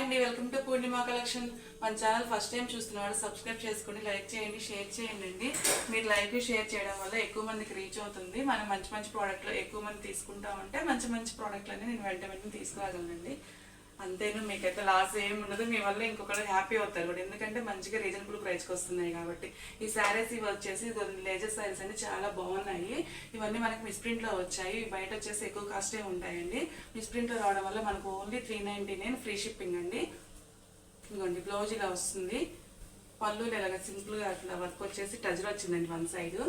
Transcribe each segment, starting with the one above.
అండి, welcome to Purnima collection. మన channel first time చూస్తున్నవాడు subscribe చేసుకుని లైక్ చేయండి, షేర్ చేయండి అండి. మీరు లైక్ షేర్ చేయడం వల్ల ఎక్కువ మందికి రీచ్ అవుతుంది. మనం మంచి మంచి ప్రోడక్ట్లు ఎక్కువ మంది తీసుకుంటామంటే మంచి మంచి ప్రోడక్ట్లన్నీ నేను వెంటనే తీసుకురాగలనండి. అంతేను, మీకైతే లాస్ ఏమి ఉండదు. మీ వల్ల ఇంకొకరు హ్యాపీ అవుతారు కూడా, ఎందుకంటే మంచిగా రీజనబుల్ ప్రైస్కి వస్తున్నాయి కాబట్టి. ఈ శారీస్ ఇవి వచ్చేసి లేజర్ శారీస్ అన్ని చాలా బాగున్నాయి. ఇవన్నీ మనకి మిస్ప్రింట్లో వచ్చాయి. బయట వచ్చేసి ఎక్కువ కాస్టే ఉంటాయండి. మిస్ప్రింట్లో రావడం వల్ల మనకు ఓన్లీ 399 ఫ్రీ షిప్పింగ్ అండి. ఇదిగోండి, బ్లౌజ్ ఇలా వస్తుంది. పళ్ళు ఇలాగ సింపుల్గా అట్లా వర్క్ వచ్చేసి టజ్లో వచ్చిందండి వన్ సైడ్.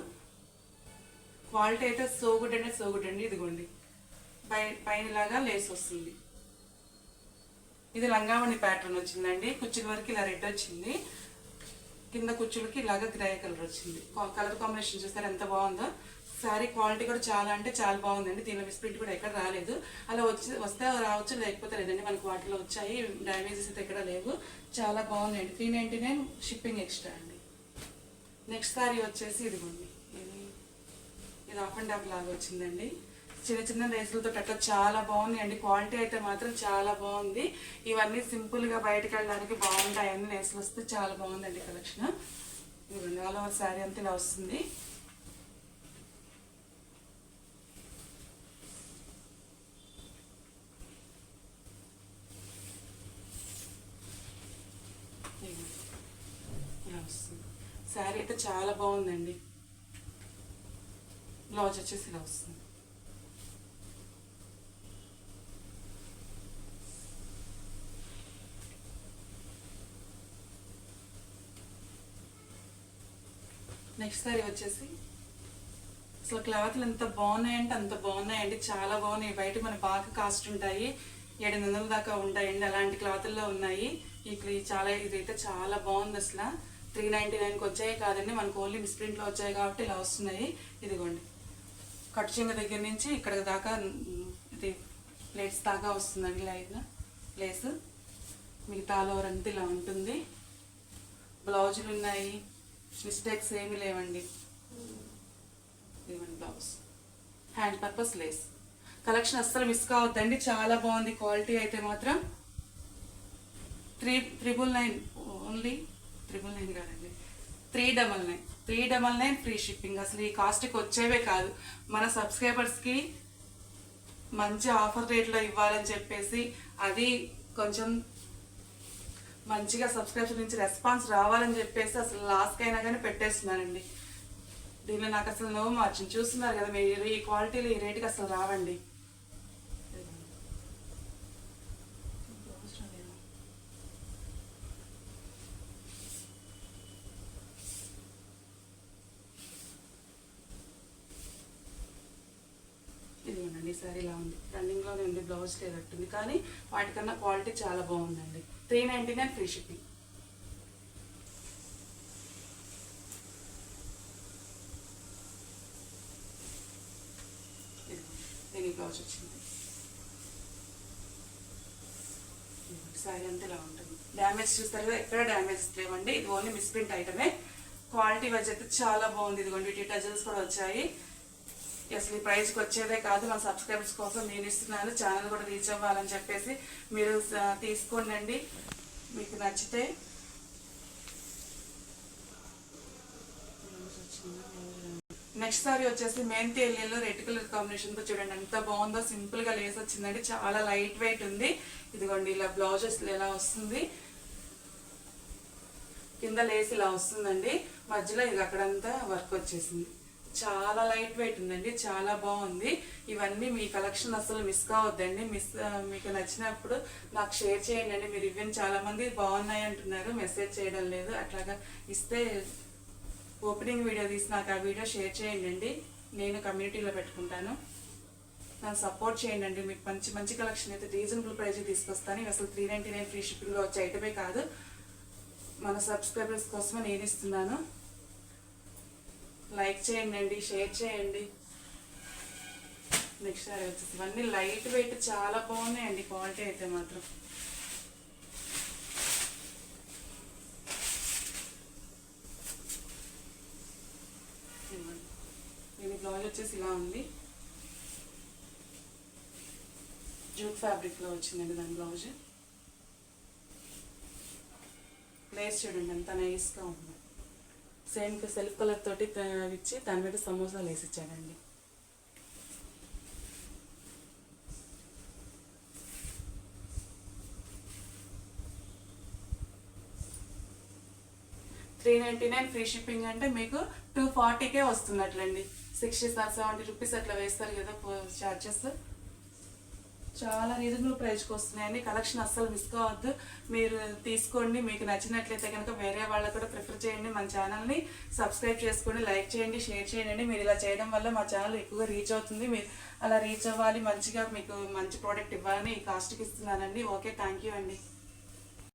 క్వాలిటీ అయితే సో గుడ్ అండి. ఇదిగోండి, పైన ఇలాగా లేస్ వస్తుంది. ఇది లంగావణి ప్యాటర్న్ వచ్చిందండి. కుచ్చుల వరకు ఇలా రెడ్ వచ్చింది, కింద కుచ్చులకి ఇలాగ గ్రే కలర్ వచ్చింది. కలర్ కాంబినేషన్ చూస్తారు ఎంత బాగుందో. శారీ క్వాలిటీ కూడా చాలా అంటే చాలా బాగుందండి. దీనిలో మిస్ప్రింట్ కూడా ఎక్కడ రాలేదు. అలా వస్తే రావచ్చు, లేకపోతే లేదండి. మనకు వాటిలో వచ్చాయి, డ్యామేజెస్ అయితే ఎక్కడ లేవు. చాలా బాగుందండి. 399 షిప్పింగ్ ఎక్స్ట్రా అండి. నెక్స్ట్ శారీ వచ్చేసి ఇదిగోండి, ఇది ఆఫ్ అండ్ ఆఫ్ లాగా వచ్చిందండి. చిన్న చిన్న లేసులతో అట్లా చాలా బాగుంది అండి. క్వాలిటీ అయితే మాత్రం చాలా బాగుంది. ఇవన్నీ సింపుల్గా బయటకు వెళ్ళడానికి బాగుంటాయని లేసులు వస్తే చాలా బాగుందండి కలెక్షన్. ఇదిగోండి, ఆల్ ఓవర్ శారీ అంతా ఇలా వస్తుంది. ఇలా వస్తుంది. శారీ అయితే చాలా బాగుందండి. బ్లౌజ్ వచ్చేసి ఇలా వస్తుంది. నెక్స్ట్ సారీ వచ్చేసి అసలు క్లాత్లు ఎంత బాగున్నాయంటే అంత బాగున్నాయండి. చాలా బాగున్నాయి. బయట మనకు బాగా కాస్ట్ ఉంటాయి, 700 దాకా ఉంటాయండి. అలాంటి క్లాతుల్లో ఉన్నాయి. ఇదైతే చాలా బాగుంది. అసలు 399కి వచ్చాయి కాదండి, మనకు ఓన్లీ మిస్ప్రింట్లో వచ్చాయి కాబట్టి ఇలా వస్తున్నాయి. ఇదిగోండి, కట్ చెంగ దగ్గర నుంచి ఇక్కడ దాకా ఇది ప్లేట్స్ దాకా వస్తుందండి. లైన్గా ప్లేస్ మిగతా ఆల్ ఓవర్ అంతా ఇలా ఉంటుంది. బ్లౌజులు ఉన్నాయి, మిస్టేక్స్ ఏమీ లేవండి. ఇదిగోండి blouse, hand purpose lace. Collection అస్సలు మిస్ కావద్దండి, చాలా బాగుంది. క్వాలిటీ అయితే మాత్రం 399 ఓన్లీ 399 కాదండి, 399 ఫ్రీ షిప్పింగ్. అసలు ఈ కాస్ట్కి వచ్చేవే కాదు. మన సబ్స్క్రైబర్స్కి మంచి ఆఫర్ రేట్లో ఇవ్వాలని చెప్పేసి, అది కొంచెం మంచిగా సబ్స్క్రిప్షన్ నుంచి రెస్పాన్స్ రావాలని చెప్పేసి అసలు లాస్కి అయినా కానీ పెట్టేస్తున్నానండి. దీనిలో నాకు అసలు నో మార్జిన్. చూస్తున్నారు కదా మీరు, ఈ క్వాలిటీలో ఈ రేటుకి అసలు రావండి. ఇదిగోనండి, సారీ ఇలా ఉంది. రన్నింగ్లోనే ఉంది, బ్లౌజ్ లేదట్టుంది. కానీ వాటికన్నా క్వాలిటీ చాలా బాగుందండి. 399 ఫ్రీ షిప్పింగ్. దీనికి బ్లౌజ్ వచ్చింది. శారీ అంతా ఇలా ఉంటుంది. డ్యామేజ్ చూస్తారు కదా, ఎక్కడ డ్యామేజెస్ లేవండి. ఇది ఓన్లీ మిస్ప్రింట్ ఐటమే. క్వాలిటీ వైజ్ అయితే చాలా బాగుంది. ఇదిగోండి, వీటి టజల్స్ కూడా వచ్చాయి. అసలు ఈ ప్రైస్కి వచ్చేదే కాదు. మన సబ్స్క్రైబర్స్ కోసం నేను ఇస్తున్నాను. ఛానల్ కూడా రీచ్ అవ్వాలని చెప్పేసి మీరు తీసుకోండి. మీకు నచ్చితే నెక్స్ట్ సారీ వచ్చేసి మెంతి ఎల్లో రెడ్ కలర్ కాంబినేషన్తో చూడండి ఎంత బాగుందో. సింపుల్గా లేస్ వచ్చిందండి, చాలా లైట్ వెయిట్ ఉంది. ఇదిగోండి, ఇలా బ్లౌజెస్ ఎలా వస్తుంది, కింద లేస్ ఇలా వస్తుందండి, మధ్యలో ఇది అక్కడంతా వర్క్ వచ్చేసింది. చాలా లైట్ వెయిట్ ఉందండి, చాలా బాగుంది. ఇవన్నీ మీ కలెక్షన్ అసలు మిస్ కావద్దండి. మీకు నచ్చినప్పుడు నాకు షేర్ చేయండి. మీరు ఇవన్నీ చాలామంది బాగున్నాయి అంటున్నారు, మెసేజ్ చేయడం లేదు. అట్లాగా ఇస్తే ఓపెనింగ్ వీడియో తీసి నాకు ఆ వీడియో షేర్ చేయండి. నేను కమ్యూనిటీలో పెట్టుకుంటాను. నన్ను సపోర్ట్ చేయండి. మీకు మంచి మంచి కలెక్షన్ అయితే రీజనబుల్ ప్రైస్కి తీసుకొస్తాను. ఇవి అసలు 399 ఫ్రీ షిప్పింగ్లో వచ్చే ఐటమే కాదు. మన సబ్స్క్రైబర్స్ కోసమే నేను ఇస్తున్నాను. లైక్ చేయండి, షేర్ చేయండి. నెక్స్ట్ సారీ వచ్చేసి ఇవన్నీ లైట్ వెయిట్ చాలా బాగున్నాయండి. క్వాలిటీ అయితే మాత్రం దీని బ్లౌజ్ వచ్చేసి ఇలా ఉంది. జూట్ ఫ్యాబ్రిక్లో వచ్చిందండి దాని బ్లౌజ్. ప్లేస్ చూడండి ఎంత నైస్గా ఉంది. సేమ్ సెల్ఫ్ కలర్ తోటి ఇచ్చి దాని మీద సమోసాలు వేసి ఇచ్చానండి. $399 ఫ్రీ షిప్పింగ్ అంటే మీకు 240కే వస్తున్నట్లండి. 60-70 రూపీస్ అట్లా వేస్తారు కదా చార్జెస్. చాలా రీజనబుల్ ప్రైస్కి వస్తున్నాయండి. కలెక్షన్ అస్సలు మిస్ కావద్దు. మీరు తీసుకోండి. మీకు నచ్చినట్లయితే కనుక వేరే వాళ్ళకు కూడా ప్రిఫర్ చేయండి. మన ఛానల్ని సబ్స్క్రైబ్ చేసుకోండి, లైక్ చేయండి, షేర్ చేయండి. మీరు ఇలా చేయడం వల్ల మా ఛానల్ ఎక్కువగా రీచ్ అవుతుంది. మీరు అలా రీచ్ అవ్వాలి, మంచిగా మీకు మంచి ప్రోడక్ట్ ఇవ్వాలని ఈ కాస్ట్కి ఇస్తున్నానండి. ఓకే, థ్యాంక్ యూ అండి.